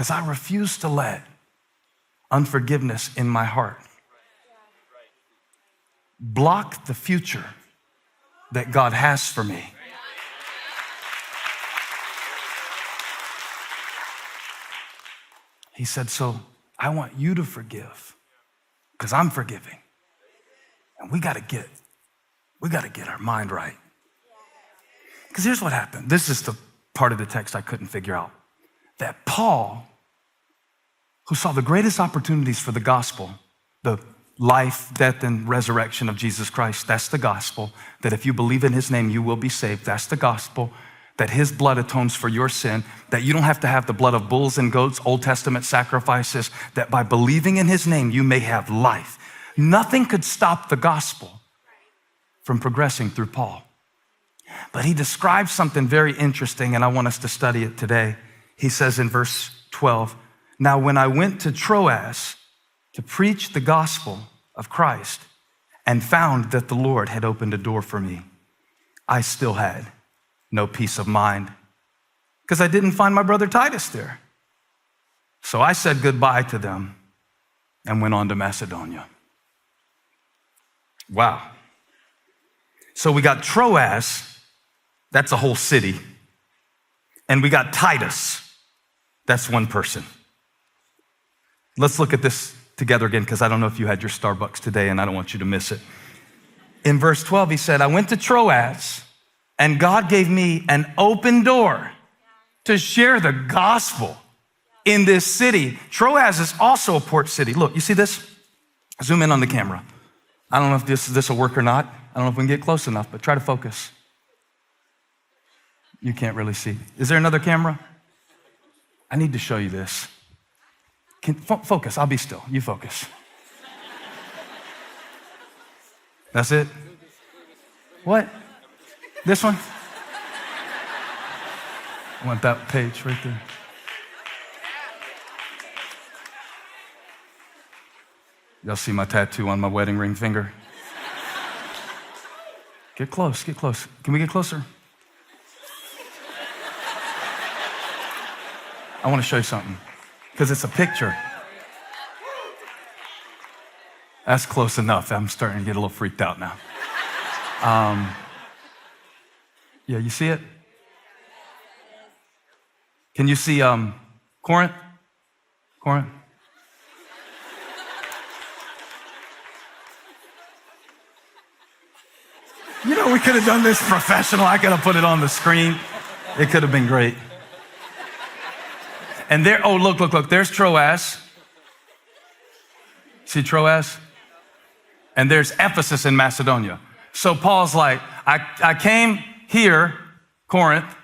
because I refuse to let unforgiveness in my heart block the future that God has for me. He said, so I want you to forgive because I'm forgiving. And we got to get our mind right. Because here's what happened. This is the part of the text I couldn't figure out. That Paul, who saw the greatest opportunities for the gospel, the life, death, and resurrection of Jesus Christ, that's the gospel. That if you believe in his name, you will be saved. That's the gospel. That his blood atones for your sin. That you don't have to have the blood of bulls and goats, Old Testament sacrifices. That by believing in his name, you may have life. Nothing could stop the gospel from progressing through Paul. But he describes something very interesting, and I want us to study it today. He says in verse 12, now when I went to Troas to preach the gospel of Christ and found that the Lord had opened a door for me, I still had no peace of mind because I didn't find my brother Titus there. So I said goodbye to them and went on to Macedonia. Wow. So we got Troas, that's a whole city. And we got Titus, that's one person. Let's look at this together again, because I don't know if you had your Starbucks today and I don't want you to miss it. In verse 12, he said, I went to Troas and God gave me an open door to share the gospel in this city. Troas is also a port city. Look, you see this? Zoom in on the camera. I don't know if this will work or not. I don't know if we can get close enough, but try to focus. You can't really see. Is there another camera? I need to show you this. Focus, I'll be still. You focus. That's it? What? This one? I want that page right there. Y'all see my tattoo on my wedding ring finger? Get close, get close. Can we get closer? I want to show you something, because it's a picture. That's close enough. I'm starting to get a little freaked out now. Yeah, you see it? Can you see Corinth? Corinth? You know, we could have done this professional. I could have put it on the screen. It could have been great. And there, oh, look, there's Troas. See Troas? And there's Ephesus in Macedonia. So Paul's like, I came here, Corinth,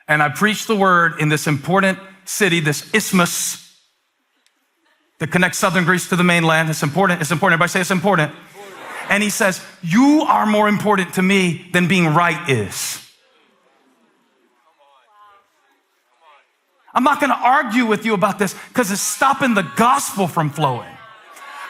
and I preached the word in this important city, this isthmus that connects southern Greece to the mainland. It's important. Everybody say it's important. And he says, you are more important to me than being right is. I'm not going to argue with you about this because it's stopping the gospel from flowing.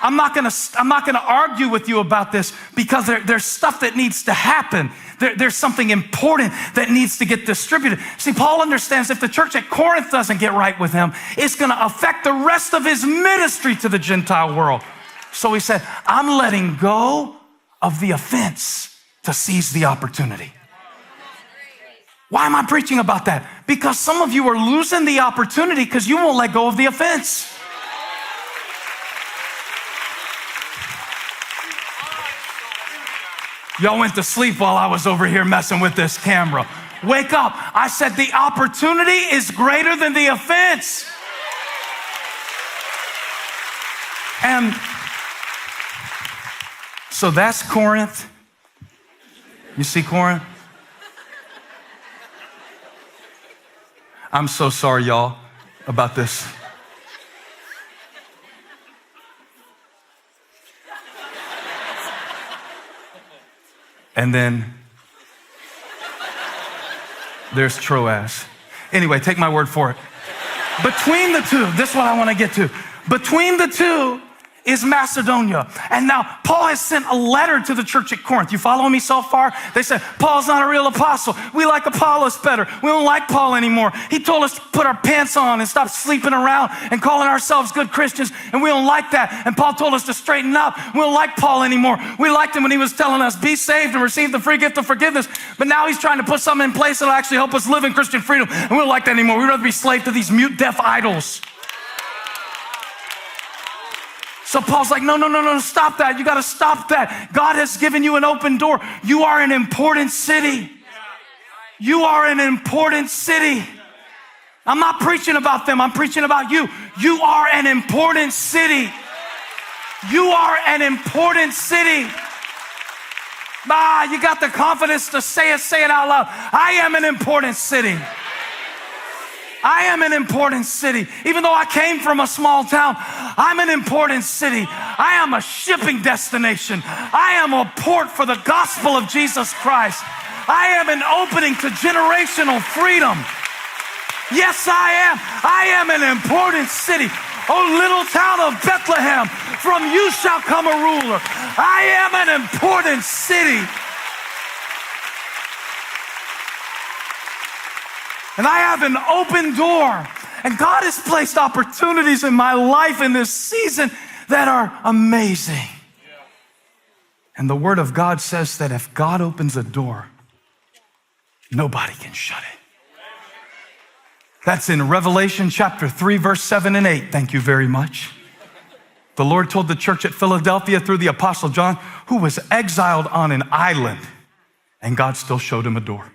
I'm not going to argue with you about this because there's stuff that needs to happen. There's something important that needs to get distributed. See, Paul understands if the church at Corinth doesn't get right with him, it's going to affect the rest of his ministry to the Gentile world. So he said, I'm letting go of the offense to seize the opportunity. Why am I preaching about that? Because some of you are losing the opportunity because you won't let go of the offense. Y'all went to sleep while I was over here messing with this camera. Wake up. I said the opportunity is greater than the offense. And so that's Corinth. You see Corinth? I'm so sorry, y'all, about this. And then there's Troas. Anyway, take my word for it. Between the two, this is what I want to get to. Between the two is Macedonia. And now Paul has sent a letter to the church at Corinth. You following me so far? They said, Paul's not a real apostle. We like Apollos better. We don't like Paul anymore. He told us to put our pants on and stop sleeping around and calling ourselves good Christians, and we don't like that. And Paul told us to straighten up. We don't like Paul anymore. We liked him when he was telling us, be saved and receive the free gift of forgiveness. But now he's trying to put something in place that'll actually help us live in Christian freedom, and we don't like that anymore. We'd rather be slave to these mute, deaf idols. So Paul's like, no, stop that. You got to stop that. God has given you an open door. You are an important city. You are an important city. I'm not preaching about them. I'm preaching about you. You are an important city. You are an important city. You got the confidence to say it out loud. I am an important city. I am an important city. Even though I came from a small town, I'm an important city. I am a shipping destination. I am a port for the gospel of Jesus Christ. I am an opening to generational freedom. Yes, I am. I am an important city. Oh, little town of Bethlehem, from you shall come a ruler. I am an important city. And I have an open door. And God has placed opportunities in my life in this season that are amazing. And the Word of God says that if God opens a door, nobody can shut it. That's in Revelation chapter 3, verse 7 and 8. Thank you very much. The Lord told the church at Philadelphia through the Apostle John, who was exiled on an island, and God still showed him a door.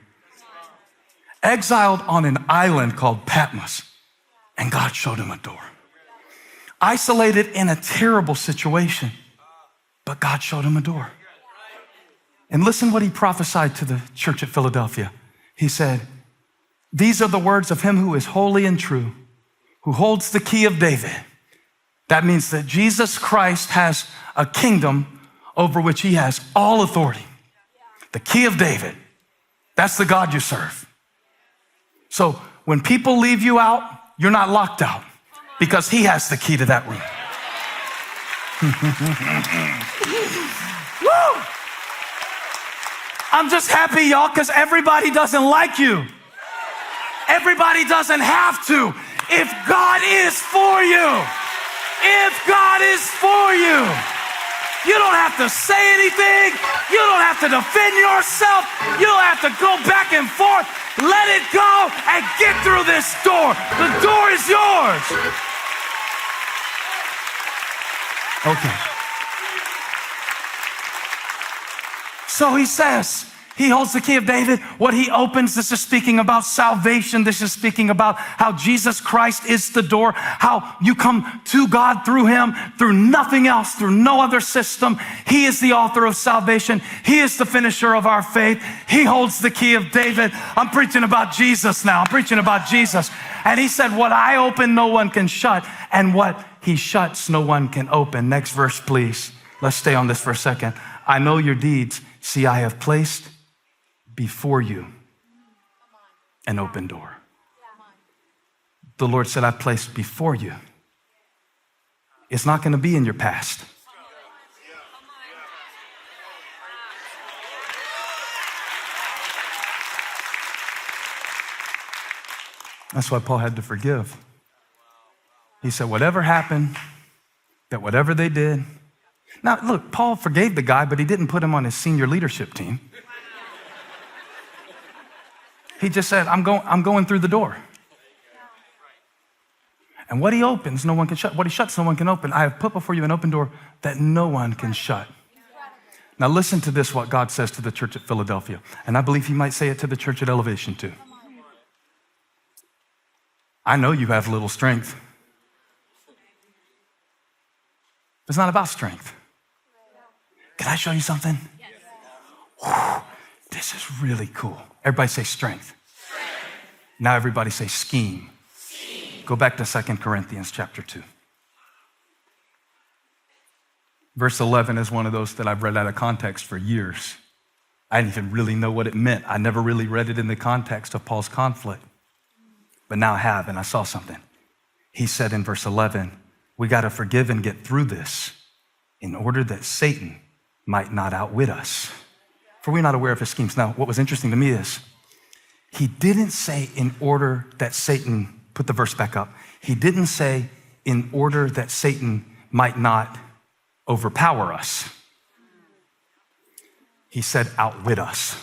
Exiled on an island called Patmos, and God showed him a door. Isolated in a terrible situation, but God showed him a door. And listen what he prophesied to the church at Philadelphia. He said, these are the words of him who is holy and true, who holds the key of David. That means that Jesus Christ has a kingdom over which he has all authority. The key of David. That's the God you serve. So when people leave you out, you're not locked out because he has the key to that room. Woo! I'm just happy, y'all, because everybody doesn't like you. Everybody doesn't have to. If God is for you, if God is for you, you don't have to say anything. You don't have to defend yourself. You don't have to go back and forth. Let it go and get through this door. The door is yours. Okay. So he says, he holds the key of David. What he opens, this is speaking about salvation. This is speaking about how Jesus Christ is the door, how you come to God through him, through nothing else, through no other system. He is the author of salvation. He is the finisher of our faith. He holds the key of David. I'm preaching about Jesus now. I'm preaching about Jesus. And he said, what I open, no one can shut. And what he shuts, no one can open. Next verse, please. Let's stay on this for a second. I know your deeds. See, I have placed before you an open door. The Lord said, I placed before you. It's not going to be in your past. That's why Paul had to forgive. He said, whatever happened, that whatever they did. Now, look, Paul forgave the guy, but he didn't put him on his senior leadership team. He just said, I'm going through the door. And what he opens, no one can shut. What he shuts, no one can open. I have put before you an open door that no one can shut. Now listen to this, what God says to the church at Philadelphia. And I believe he might say it to the church at Elevation too. I know you have little strength. It's not about strength. Can I show you something? Whew, this is really cool. Everybody say strength. Now everybody say scheme. Go back to 2 Corinthians chapter 2. Verse 11 is one of those that I've read out of context for years. I didn't even really know what it meant. I never really read it in the context of Paul's conflict. But now I have, and I saw something. He said in verse 11, we got to forgive and get through this in order that Satan might not outwit us. For we're not aware of his schemes. Now, what was interesting to me is he didn't say in order that Satan, put the verse back up. He didn't say in order that Satan might not overpower us. He said outwit us.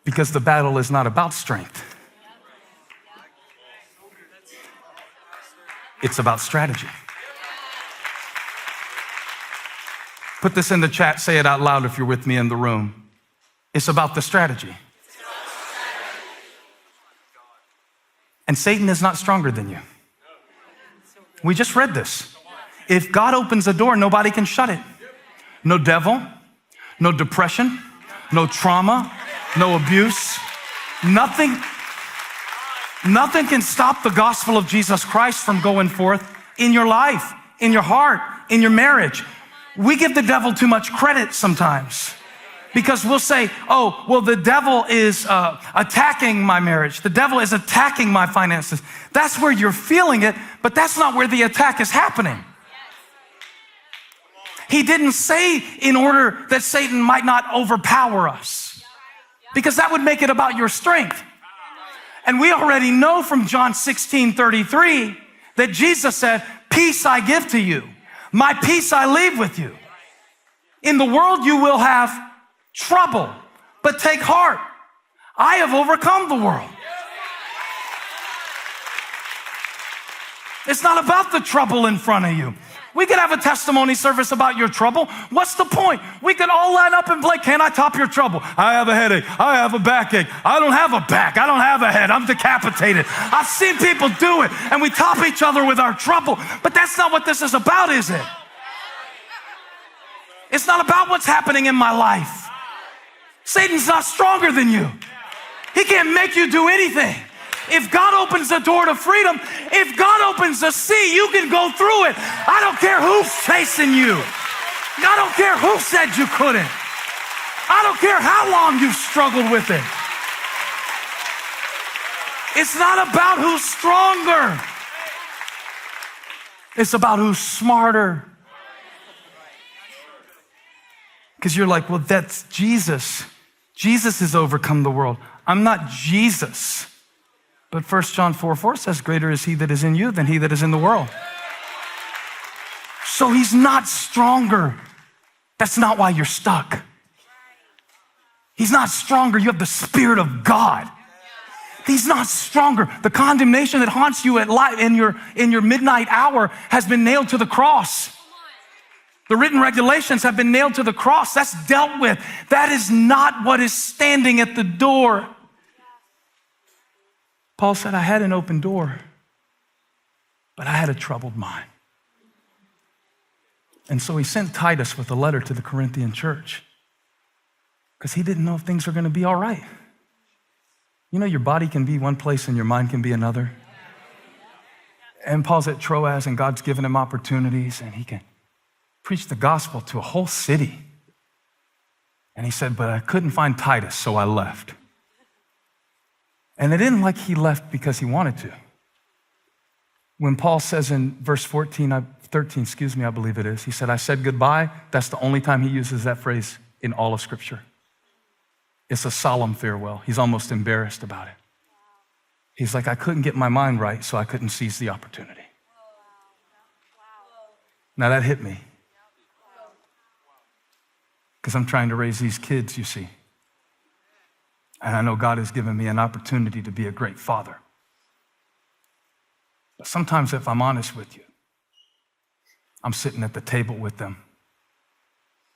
Because the battle is not about strength. It's about strategy. Put this in the chat, say it out loud if you're with me in the room. It's about the strategy. And Satan is not stronger than you. We just read this. If God opens a door, nobody can shut it. No devil, no depression, no trauma, no abuse, nothing can stop the gospel of Jesus Christ from going forth in your life, in your heart, in your marriage. We give the devil too much credit sometimes because we'll say, oh, well, the devil is attacking my marriage. The devil is attacking my finances. That's where you're feeling it, but that's not where the attack is happening. He didn't say in order that Satan might not overpower us, because that would make it about your strength. And we already know from John 16:33 that Jesus said, peace I give to you. My peace I leave with you. In the world you will have trouble, but take heart. I have overcome the world. It's not about the trouble in front of you. We could have a testimony service about your trouble. What's the point? We could all line up and play, can I top your trouble? I have a headache. I have a backache. I don't have a back. I don't have a head. I'm decapitated. I've seen people do it, and we top each other with our trouble. But that's not what this is about, is it? It's not about what's happening in my life. Satan's not stronger than you. He can't make you do anything. If God opens the door to freedom, if God opens the sea, you can go through it. I don't care who's chasing you. I don't care who said you couldn't. I don't care how long you've struggled with it. It's not about who's stronger. It's about who's smarter. Because you're like, well, that's Jesus. Jesus has overcome the world. I'm not Jesus. But 1 John 4:4 says, greater is he that is in you than he that is in the world. So he's not stronger. That's not why you're stuck. He's not stronger. You have the Spirit of God. He's not stronger. The condemnation that haunts you at light in your midnight hour has been nailed to the cross. The written regulations have been nailed to the cross. That's dealt with. That is not what is standing at the door. Paul said, I had an open door, but I had a troubled mind. And so he sent Titus with a letter to the Corinthian church because he didn't know if things were going to be all right. You know, your body can be one place and your mind can be another. And Paul's at Troas and God's given him opportunities and he can preach the gospel to a whole city. And he said, but I couldn't find Titus, so I left. And it isn't like he left because he wanted to. When Paul says in verse 13, I believe it is, he said, I said goodbye. That's the only time he uses that phrase in all of Scripture. It's a solemn farewell. He's almost embarrassed about it. He's like, I couldn't get my mind right, so I couldn't seize the opportunity. Now that hit me. Because I'm trying to raise these kids, you see. And I know God has given me an opportunity to be a great father. But sometimes, if I'm honest with you, I'm sitting at the table with them.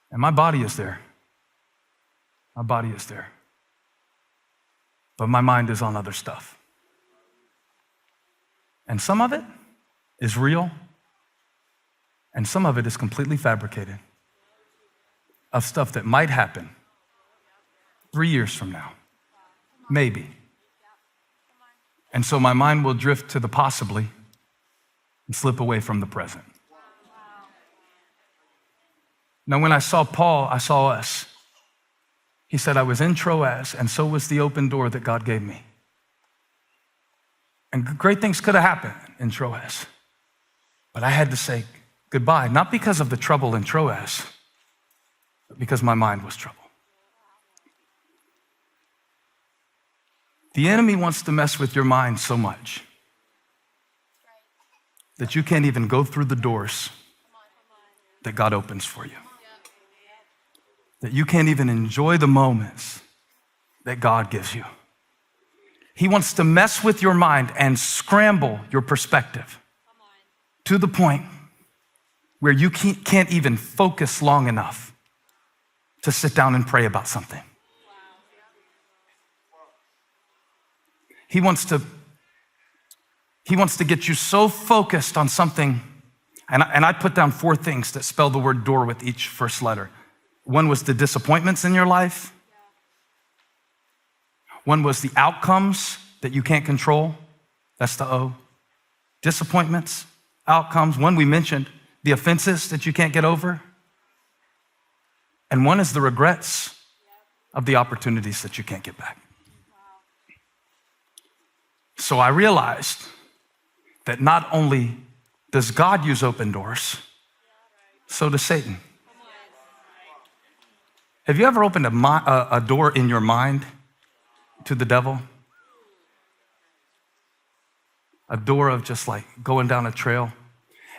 And my body is there. My body is there. But my mind is on other stuff. And some of it is real. And some of it is completely fabricated. Of stuff that might happen 3 years from now. Maybe. And so my mind will drift to the possibly and slip away from the present. Now, when I saw Paul, I saw us. He said, I was in Troas, and so was the open door that God gave me. And great things could have happened in Troas. But I had to say, goodbye, not because of the trouble in Troas, but because my mind was troubled. The enemy wants to mess with your mind so much that you can't even go through the doors that God opens for you. That you can't even enjoy the moments that God gives you. He wants to mess with your mind and scramble your perspective to the point where you can't even focus long enough to sit down and pray about something. He wants to get you so focused on something, and I put down 4 things that spell the word door with each first letter. One was the disappointments in your life. One was the outcomes that you can't control. That's the O. Disappointments, outcomes. One we mentioned, the offenses that you can't get over. And one is the regrets of the opportunities that you can't get back. So I realized that not only does God use open doors, so does Satan. Have you ever opened a door in your mind to the devil? A door of just like going down a trail.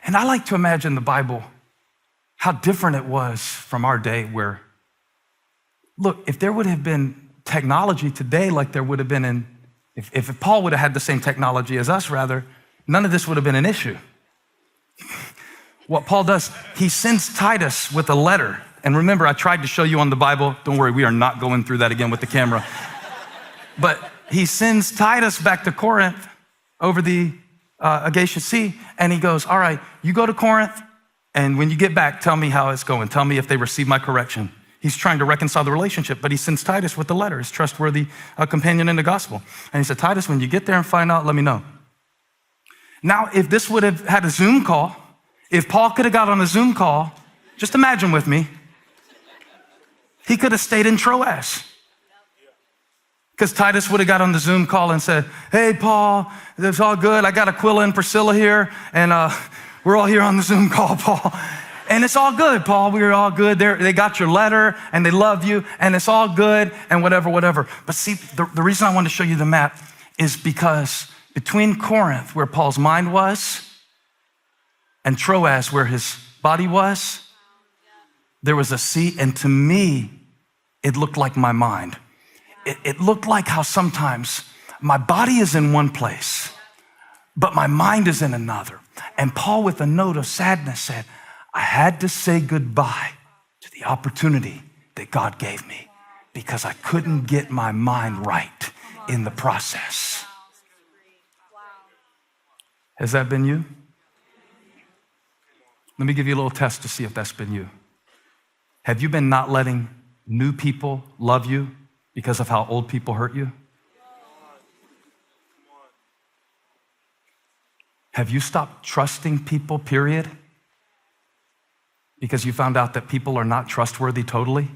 And I like to imagine the Bible, how different it was from our day where, look, if there would have been technology today like there would have been if Paul would have had the same technology as us, rather, none of this would have been an issue. What Paul does, he sends Titus with a letter. And remember, I tried to show you on the Bible. Don't worry, we are not going through that again with the camera. But he sends Titus back to Corinth over the Aegean Sea, and he goes, all right, you go to Corinth, and when you get back, tell me how it's going. Tell me if they receive my correction. He's trying to reconcile the relationship, but he sends Titus with the letter, his trustworthy companion in the gospel. And he said, Titus, when you get there and find out, let me know. Now, if this would have had a Zoom call, if Paul could have got on a Zoom call, just imagine with me, he could have stayed in Troas. Because Titus would have got on the Zoom call and said, hey, Paul, it's all good. I got Aquila and Priscilla here, and we're all here on the Zoom call, Paul. And it's all good, Paul. We're all good. They got your letter, and they love you, and it's all good, and whatever. But see, the reason I want to show you the map is because between Corinth, where Paul's mind was, and Troas, where his body was, there was a sea, and to me, it looked like my mind. It looked like how sometimes my body is in one place, but my mind is in another. And Paul, with a note of sadness, said, I had to say goodbye to the opportunity that God gave me because I couldn't get my mind right in the process. Has that been you? Let me give you a little test to see if that's been you. Have you been not letting new people love you because of how old people hurt you? Have you stopped trusting people, period? Because you found out that people are not trustworthy totally?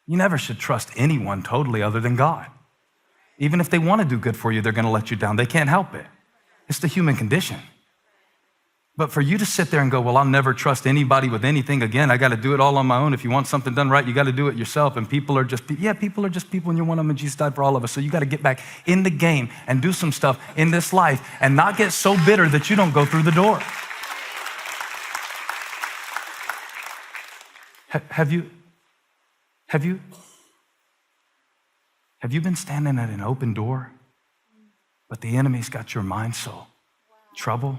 You never should trust anyone totally other than God. Even if they want to do good for you, they're going to let you down. They can't help it. It's the human condition. But for you to sit there and go, well, I'll never trust anybody with anything again. I got to do it all on my own. If you want something done right, you got to do it yourself. And people are just people, and you're one of them, and Jesus died for all of us. So you got to get back in the game and do some stuff in this life and not get so bitter that you don't go through the door. Have you been standing at an open door, but the enemy's got your mind so troubled?